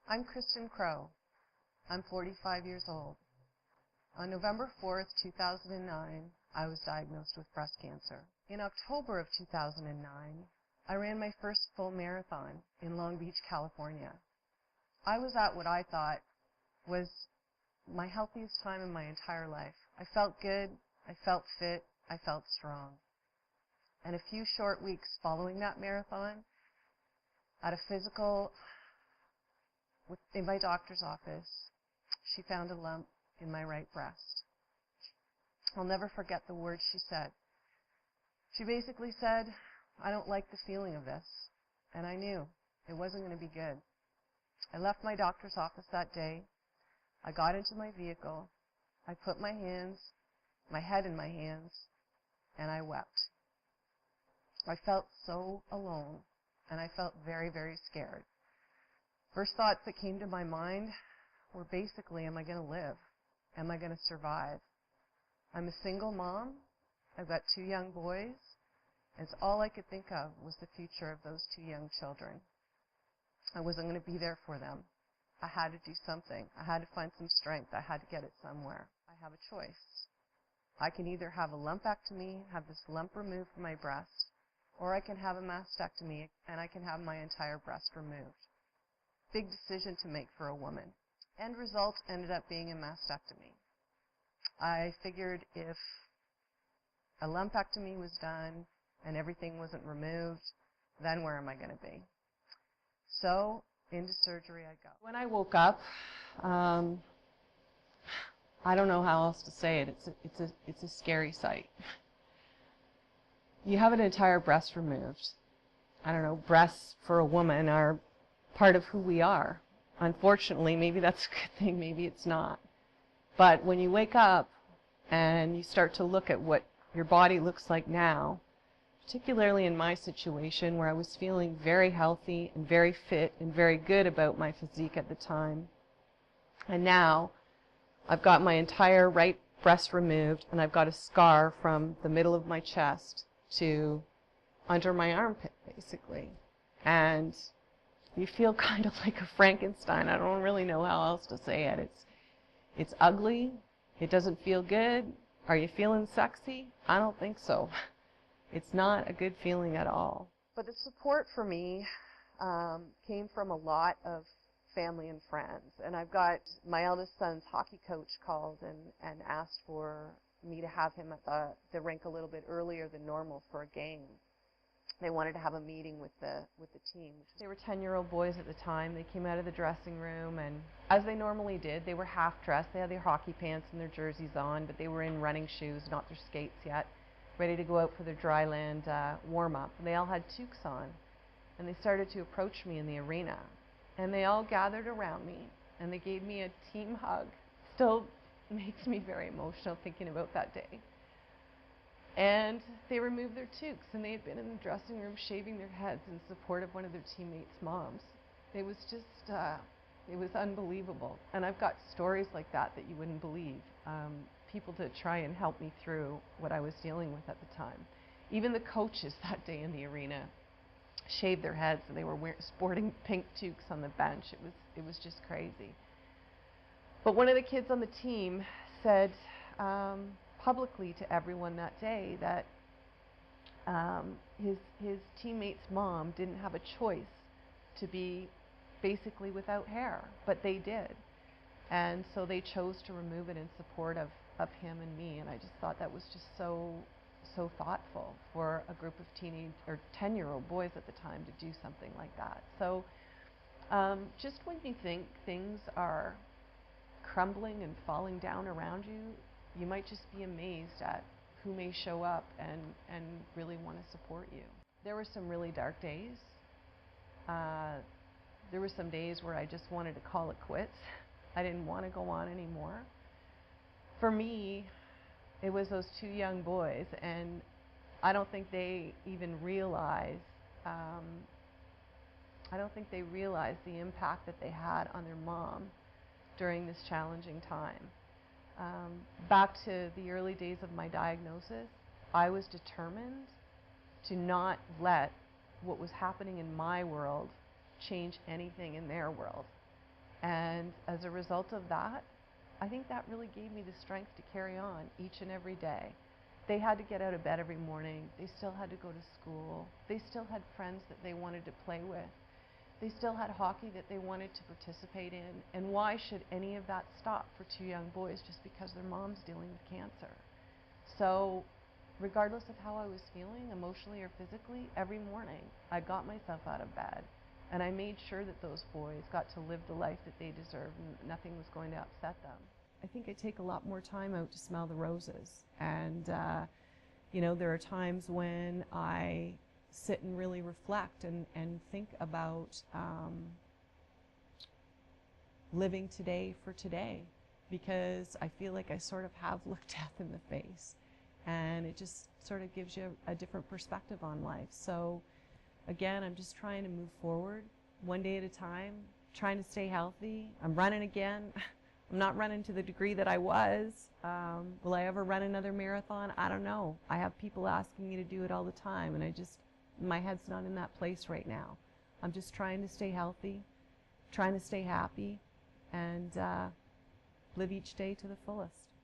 I'm Kristin Crowe. I'm 45 years old. On November 4th, 2009, I was diagnosed with breast cancer. In October of 2009, I ran my first full marathon in Long Beach, California. I was at what I thought was my healthiest time in my entire life. I felt good, I felt fit, I felt strong. And a few short weeks following that marathon, at a physical in my doctor's office, she found a lump in my right breast. I'll never forget the words she said. She basically said, "I don't like the feeling of this." And I knew it wasn't going to be good. I left my doctor's office that day. I got into my vehicle. I put my head in my hands, and I wept. I felt so alone, and I felt very, very scared. First thoughts that came to my mind were basically, am I going to live? Am I going to survive? I'm a single mom. I've got 2 young boys. And all I could think of was the future of those 2 young children. I wasn't going to be there for them. I had to do something. I had to find some strength. I had to get it somewhere. I have a choice. I can either have a lumpectomy, have this lump removed from my breast, or I can have a mastectomy and I can have my entire breast removed. Big decision to make for a woman. End result ended up being a mastectomy. I figured if a lumpectomy was done and everything wasn't removed, then where am I going to be? So into surgery I go. When I woke up, I don't know how else to say it. It's a scary sight. You have an entire breast removed. I don't know, breasts for a woman are part of who we are. Unfortunately, maybe that's a good thing, maybe it's not. But when you wake up and you start to look at what your body looks like now, particularly in my situation where I was feeling very healthy and very fit and very good about my physique at the time, and now I've got my entire right breast removed and I've got a scar from the middle of my chest to under my armpit, basically. And you feel kind of like a Frankenstein. I don't really know how else to say it. It's ugly. It doesn't feel good. Are you feeling sexy? I don't think so. It's not a good feeling at all. But the support for me came from a lot of family and friends. And I've got my eldest son's hockey coach called and asked for me to have him at the rink a little bit earlier than normal for a game. They wanted to have a meeting with the team. They were 10-year-old boys at the time. They came out of the dressing room, and as they normally did, they were half-dressed. They had their hockey pants and their jerseys on, but they were in running shoes, not their skates yet, ready to go out for their dry land warm-up. And they all had toques on, and they started to approach me in the arena. And they all gathered around me, and they gave me a team hug. Still makes me very emotional thinking about that day. And they removed their toques, and they had been in the dressing room shaving their heads in support of one of their teammates' moms. It was just, it was unbelievable. And I've got stories like that you wouldn't believe. People to try and help me through what I was dealing with at the time. Even the coaches that day in the arena shaved their heads, and they were sporting pink toques on the bench. It was just crazy. But one of the kids on the team said, publicly to everyone that day that his teammate's mom didn't have a choice to be basically without hair, but they did. And so they chose to remove it in support of him and me, and I just thought that was just so thoughtful for a group of 10-year-old boys at the time to do something like that. So just when you think things are crumbling and falling down around you, you might just be amazed at who may show up and really want to support you. There were some really dark days. There were some days where I just wanted to call it quits. I didn't want to go on anymore. For me, it was those 2 young boys, and I don't think they even realize the impact that they had on their mom during this challenging time. Back to the early days of my diagnosis, I was determined to not let what was happening in my world change anything in their world. And as a result of that, I think that really gave me the strength to carry on each and every day. They had to get out of bed every morning. They still had to go to school. They still had friends that they wanted to play with. They still had hockey that they wanted to participate in. And why should any of that stop for two young boys just because their mom's dealing with cancer? So regardless of how I was feeling, emotionally or physically, every morning I got myself out of bed. And I made sure that those boys got to live the life that they deserved and nothing was going to upset them. I think I take a lot more time out to smell the roses. And, you know, there are times when I sit and really reflect and think about living today for today, because I feel like I sort of have looked death in the face. And it just sort of gives you a different perspective on life. So again, I'm just trying to move forward one day at a time, trying to stay healthy. I'm running again. I'm not running to the degree that I was. Will I ever run another marathon? I don't know. I have people asking me to do it all the time, and my head's not in that place right now. I'm just trying to stay healthy, trying to stay happy, and live each day to the fullest.